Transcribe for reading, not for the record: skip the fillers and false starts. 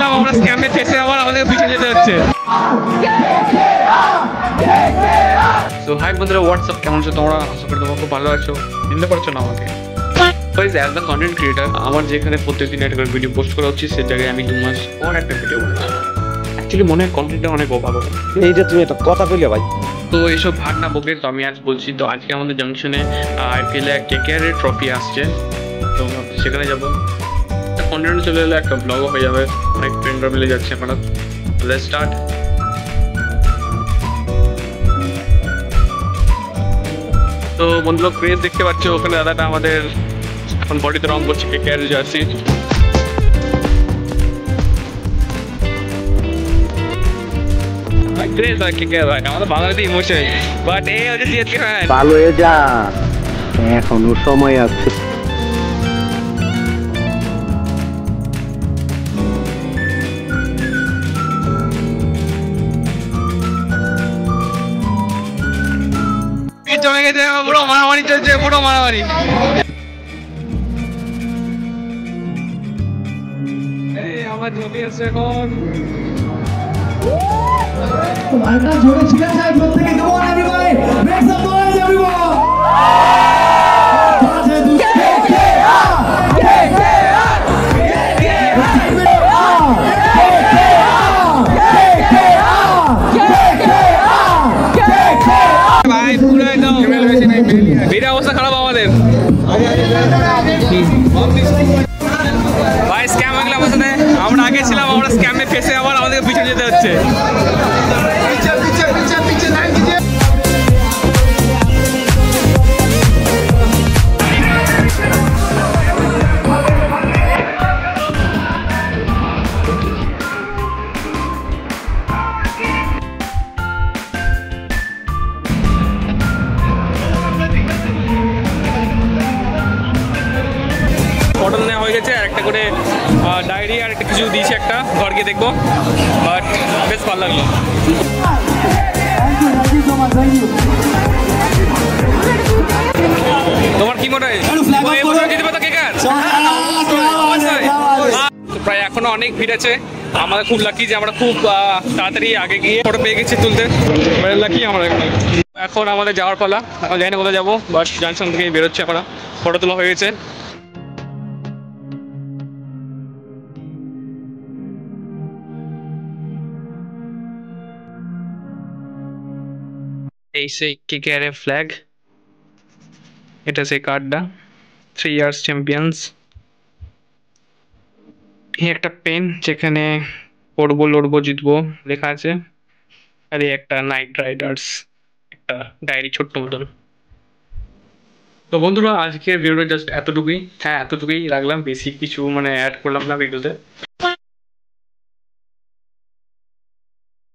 বললাম আমরা স্ক্যামে ফেসে আবার আমাদের পিছনে যেতে হচ্ছে। সো হাই বন্ধুরা, হোয়াটসঅ্যাপ, কেমন আছো তোমরা? আশা করি তোমরা খুব ভালো আছো। চিনতে পারছো না আমাকে? অ্যাজ দ্য কন্টেন্ট ক্রিয়েটার, আমার যেখানে প্রত্যেকদিন একটা করে ভিডিও পোস্ট করা হচ্ছে, সে জায়গায় আমি 2 মাস পর একটা ভিডিও করছি। অ্যাকচুয়ালি মনে হয় কন্টেন্টটা অনেক অভাব। এইটা তুমি একটা কথা বললে ভাই। তো এইসব ভাগ না বকে তো আমি আজ বলছি। তো আজকে আমাদের জাংশনে আইপিএল এ KKR এর ট্রফি আসছে, তো সেখানে যাবো। কন্টেন্ট চলে এলে একটা ব্লগও হয়ে যাবে, অনেক ফ্রেন্ডরা মিলে যাচ্ছে আমরা। Let's start. তো বন্ধুরা, ক্রেজ দেখতে পাচ্ছ ওখানে দাদাটা আমাদের এখন বডিতে রং করছে KKR এর জার্সি। ক্রেজ হয় KKR ভাই, আমাদের বাংলাতে ইমোশন, বাট এই হচ্ছে সিএসকে ফ্যান। ভালো হয়ে যা, এখনো সময় আছে। জমে গেছে, পুরো মারামারি চলছে, পুরো মারামারি। আমার জমি আছে এখন। একটা জোরে ছিল চাই প্রত্যেকে। কেমন everybody, make some noise everybody. ভাই পুরো একদম বিরা অবস্থা খারাপ আমাদের ভাই। স্ক্যাম হয়ে গেল আমাদের সাথে। আমরা আগে ছিলাম, আমরা স্ক্যামে ফেসে আবার আমাদের পিছনে যেতে হচ্ছে। ফটো নেওয়া হয়ে গেছে, আর একটা করে ডায়েরি আর একটা কিছু দিয়েছে, একটা ঘর গিয়ে দেখবো। বাট বেশ ভালো লাগলো। তোমার কি মনে হয় দিতে পারতো KKR? প্রায় এখনো অনেক ভিড় আছে। আমাদের খুব লাকি যে আমরা খুব তাড়াতাড়ি আগে গিয়ে ফটো পেয়ে গেছি তুলতে। লাকি আমরা। এখন আমাদের যাওয়ার পালা। এখন জানি না কোথায় যাবো, বাট জাংশন থেকে বেরোচ্ছে। আমরা ফটো তোলা হয়ে গেছে। এই সেই KKR এর ফ্ল্যাগ, এটা সেই কার্ডটা, 3 ইয়ার্স চ্যাম্পিয়ন্স। এই একটা পেন যেখানে পড়বো, লড়বো, জিতবো লেখা আছে। আর এই একটা নাইট রাইডার্স, একটা ডায়েরি ছোট্ট মতন। তো বন্ধুরা, আজকের ভিডিওটা জাস্ট এতটুকুই। হ্যাঁ, এতটুকুই রাখলাম, বেশি কিছু মানে অ্যাড করলাম না ভিডিওতে।